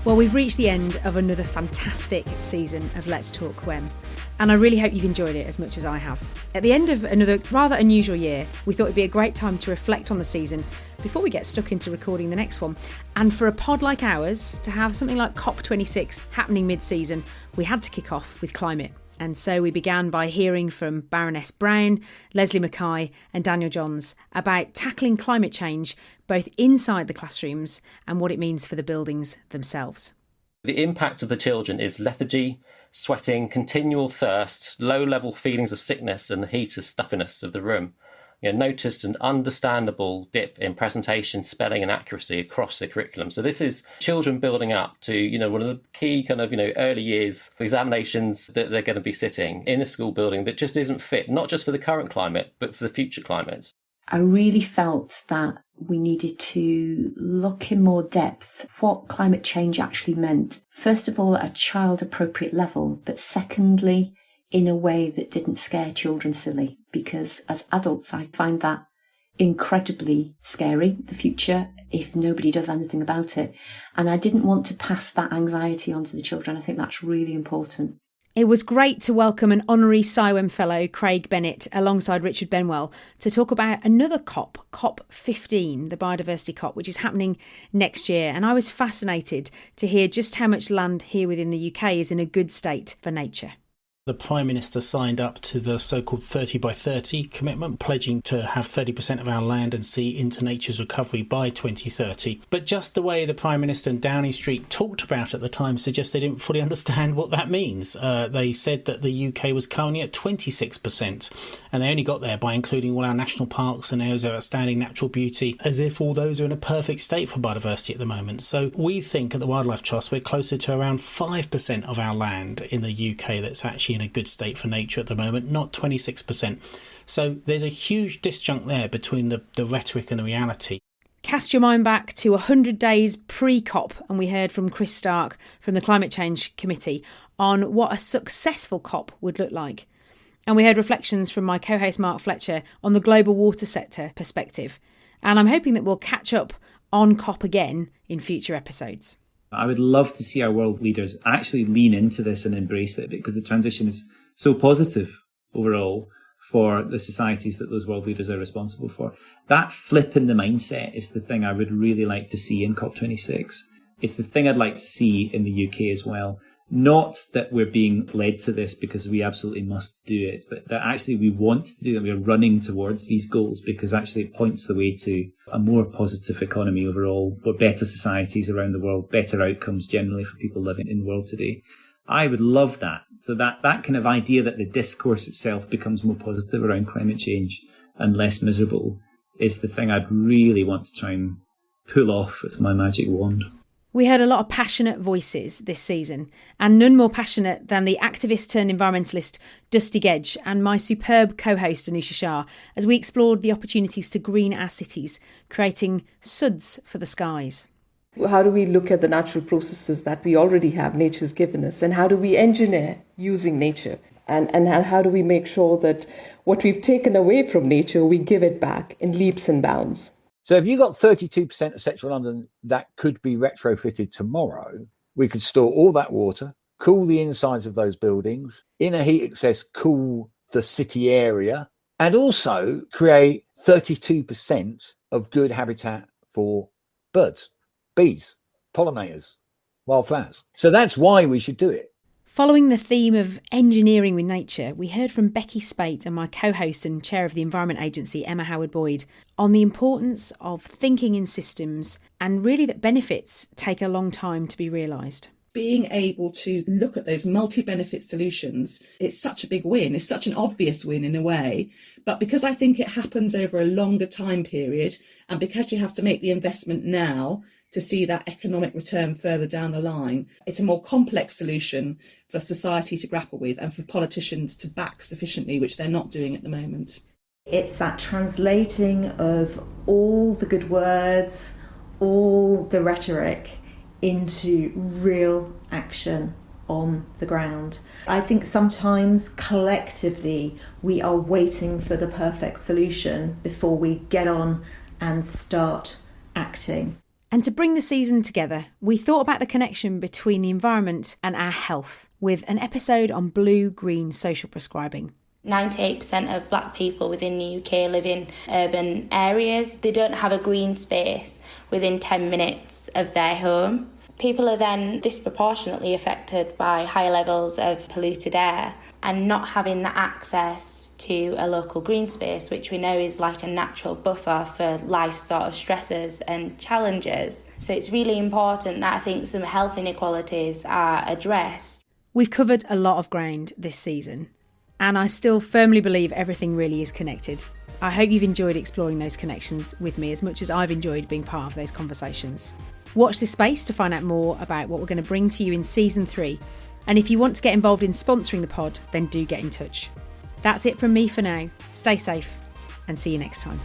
Well, we've reached the end of another fantastic season of Let's Talk Bwlb, and I really hope you've enjoyed it as much as I have. At the end of another rather unusual year, we thought it'd be a great time to reflect on the season before we get stuck into recording the next one. And for a pod like ours, to have something like COP26 happening mid-season, we had to kick off with climate. And so we began by hearing from Baroness Brown, Leslie Mackay and Daniel Johns about tackling climate change both inside the classrooms and what it means for the buildings themselves. The impact of the children is lethargy, sweating, continual thirst, low-level feelings of sickness and the heat of stuffiness of the room. Noticed an understandable dip in presentation, spelling and accuracy across the curriculum. So this is children building up to, one of the key early years examinations that they're going to be sitting in a school building that just isn't fit, not just for the current climate, but for the future climate. I really felt that we needed to look in more depth what climate change actually meant. First of all, at a child-appropriate level, but secondly, in a way that didn't scare children silly, because as adults I find that incredibly scary, the future, if nobody does anything about it. And I didn't want to pass that anxiety on to the children. I think that's really important. It was great to welcome an Honorary Bwlb Fellow, Craig Bennett, alongside Richard Benwell, to talk about another COP, COP15, the Biodiversity COP, which is happening next year. And I was fascinated to hear just how much land here within the UK is in a good state for nature. The Prime Minister signed up to the so-called 30 by 30 commitment, pledging to have 30% of our land and sea into nature's recovery by 2030. But just the way the Prime Minister and Downing Street talked about it at the time suggests they didn't fully understand what that means. They said that the UK was currently at 26%, and they only got there by including all our national parks and areas of outstanding natural beauty, as if all those are in a perfect state for biodiversity at the moment. So we think at the Wildlife Trust we're closer to around 5% of our land in the UK that's actually in a good state for nature at the moment, not 26%. So there's a huge disjunct there between the rhetoric and the reality. Cast your mind back to 100 days pre-COP, and we heard from Chris Stark from the Climate Change Committee on what a successful COP would look like. And we heard reflections from my co-host Mark Fletcher on the global water sector perspective. And I'm hoping that we'll catch up on COP again in future episodes. I would love to see our world leaders actually lean into this and embrace it, because the transition is so positive overall for the societies that those world leaders are responsible for. That flip in the mindset is the thing I would really like to see in COP26. It's the thing I'd like to see in the UK as well. Not that we're being led to this because we absolutely must do it, but that actually we want to do it. We're running towards these goals because actually it points the way to a more positive economy overall, or better societies around the world, better outcomes generally for people living in the world today. I would love that. So that kind of idea that the discourse itself becomes more positive around climate change and less miserable is the thing I'd really want to try and pull off with my magic wand. We heard a lot of passionate voices this season, and none more passionate than the activist turned environmentalist Dusty Gedge and my superb co-host Anusha Shah, as we explored the opportunities to green our cities, creating suds for the skies. How do we look at the natural processes that we already have, nature's given us, and how do we engineer using nature? And how do we make sure that what we've taken away from nature, we give it back in leaps and bounds? So if you got 32% of central London that could be retrofitted tomorrow, we could store all that water, cool the insides of those buildings, inner heat excess, cool the city area, and also create 32% of good habitat for birds, bees, pollinators, wildflowers. So that's why we should do it. Following the theme of engineering with nature, we heard from Becky Spate and my co-host and chair of the Environment Agency, Emma Howard-Boyd, on the importance of thinking in systems, and really that benefits take a long time to be realised. Being able to look at those multi-benefit solutions, it's such a big win. It's such an obvious win in a way. But because I think it happens over a longer time period, and because you have to make the investment now to see that economic return further down the line, it's a more complex solution for society to grapple with and for politicians to back sufficiently, which they're not doing at the moment. It's that translating of all the good words, all the rhetoric into real action on the ground. I think sometimes collectively we are waiting for the perfect solution before we get on and start acting. And to bring the season together, we thought about the connection between the environment and our health with an episode on blue-green social prescribing. 98% of black people within the UK live in urban areas. They don't have a green space within 10 minutes of their home. People are then disproportionately affected by high levels of polluted air, and not having the access to a local green space, which we know is like a natural buffer for life's sort of stresses and challenges. So it's really important that I think some health inequalities are addressed. We've covered a lot of ground this season, and I still firmly believe everything really is connected. I hope you've enjoyed exploring those connections with me as much as I've enjoyed being part of those conversations. Watch this space to find out more about what we're going to bring to you in season 3. And if you want to get involved in sponsoring the pod, then do get in touch. That's it from me for now. Stay safe and see you next time.